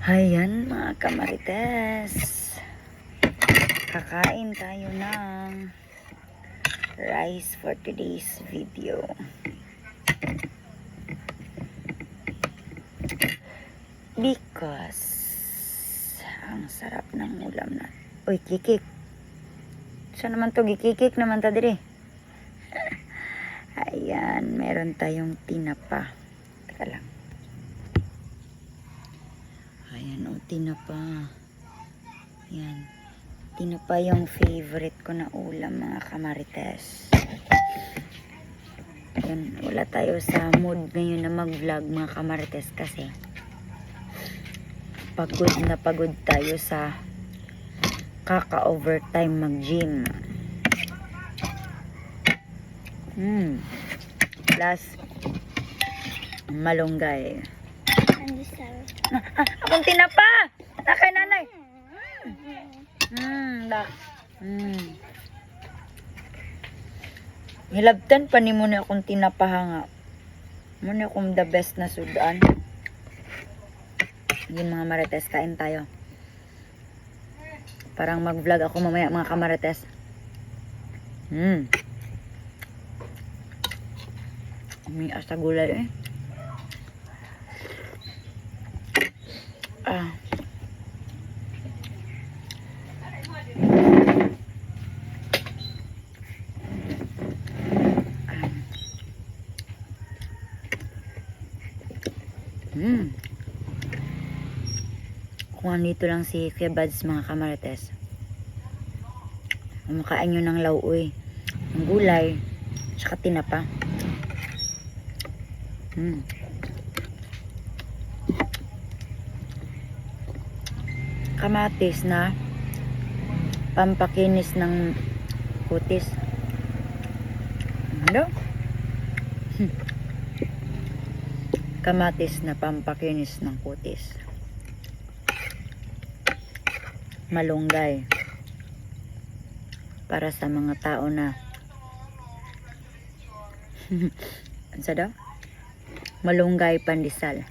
Ayan mga kamarites, kakain tayo ng rice for today's video. Because ang sarap ng ulam na. Uy, kikik. Saan naman to? Gikikik naman ta dire. Ayan, meron tayong tinapa. Teka lang. Ayan, o, tinapa. Ayan. Tinapa yung favorite ko na ulam, mga kamarites. Ayan, wala tayo sa mood ngayon na mag-vlog, mga kamarites, kasi pagod na pagod tayo sa kaka-overtime mag-gym. Plus, malunggay. Akong tinapa! Nakay nanay! Hilabtan pa ni mo na akong tinapahanga. Muna akong the best na sudan. Yun mga marites, kain tayo. Parang mag-vlog ako mamaya mga kamarites. May asa gulay eh. Kung andito lang si Kuya Bads, mga kamarites, kumakain nyo ng lauoy, ng gulay, tsaka tinapa. Kamatis na pampakinis ng kutis. Ano? Kamatis na pampakinis ng kutis. Malunggay para sa mga tao na ano sa daw? Malunggay pandesal.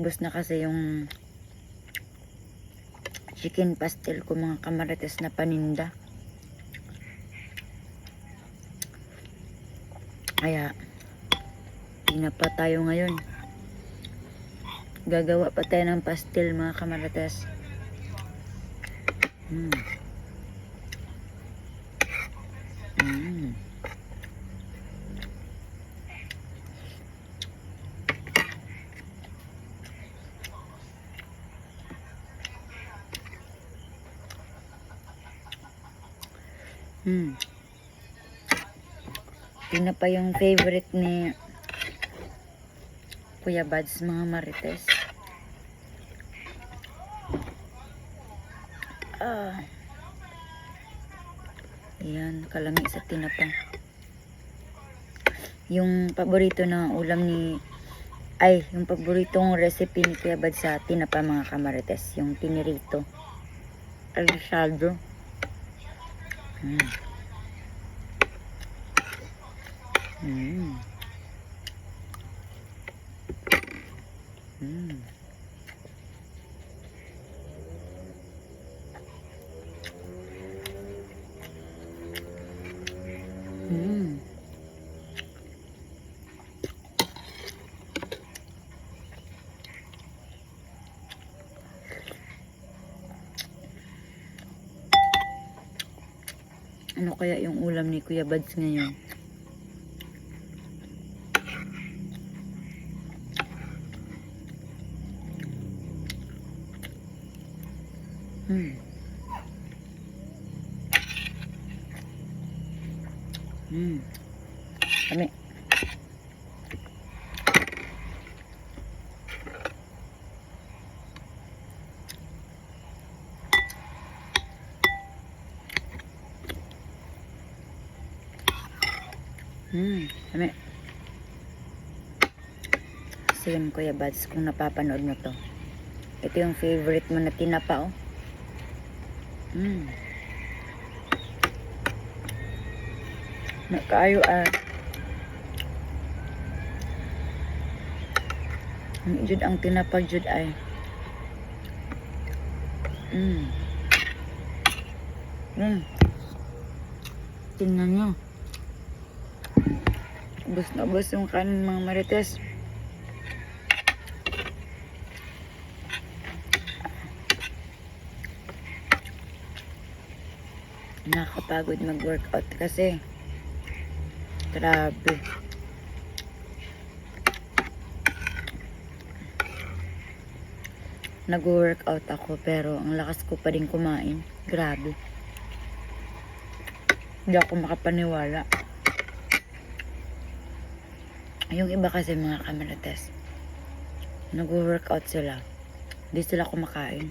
Ubos na kasi yung chicken pastel ko, mga kamarites, na paninda. Kaya tinapa tayo ngayon. Gagawa pa tayo ng pastel, mga kamarites. Tinapa yung favorite ni Kuya Bads, mga marites. Ayan, kalami sa tinapa. Yung paborito na ulam yung paboritong recipe ni Kuya Bads sa tinapa, mga kamarites, yung tinirito alisado. Ano kaya yung ulam ni Kuya Bads ngayon? Kami. Kami. Same, Kuya Buds, kung napapanood mo to. Ito yung favorite mo na tinapa, oh. Nakaayo, jud ang tinapa, jud ay. Tingnan nyo. Ubus na ubus yung kanin, mga Marites. Nakakapagod mag-workout kasi grabe. Nag-workout ako pero ang lakas ko pa din kumain. Grabe. Hindi ako makapaniwala. Yung iba kasi mga kamarites, nag-workout sila. Hindi sila kumakain.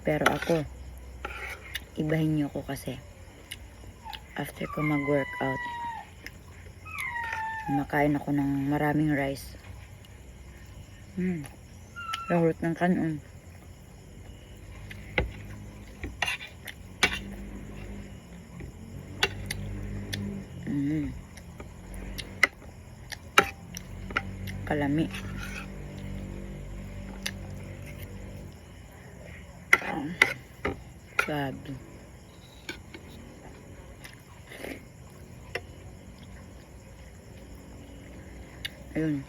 Pero ako, ibahin niyo ko kasi after ko mag-workout, makain ako ng maraming rice. Lahulot ng kanon. Kalami. Grabe. Ayun.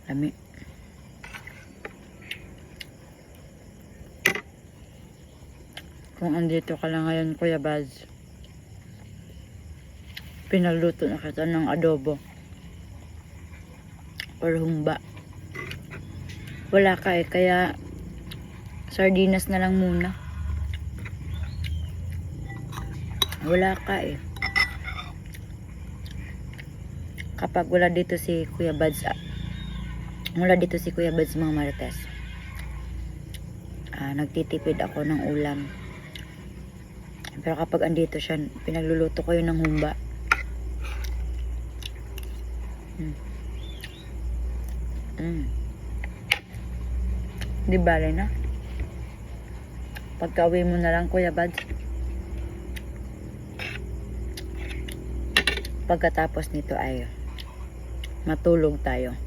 Lami. Kung andito ka lang ngayon, Kuya Buds, pinaluto na kita ng adobo or humba. Wala ka kaya sardinas na lang muna. Wala ka kapag wala dito si Kuya Buds, mga Marites, nagtitipid ako ng ulam. Pero kapag andito siya, pinagluluto ko yun ng humba. Di bale na. Pagka-uwi mo na lang, Kuya Buds. Pagkatapos nito ay matulog tayo.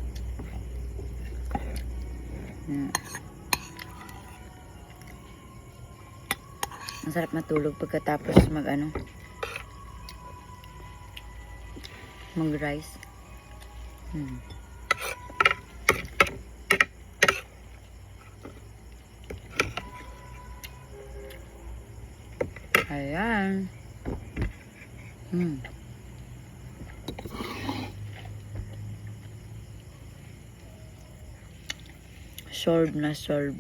Ang sarap matulog pagkatapos mag-rice. Ayan. Solve na solve.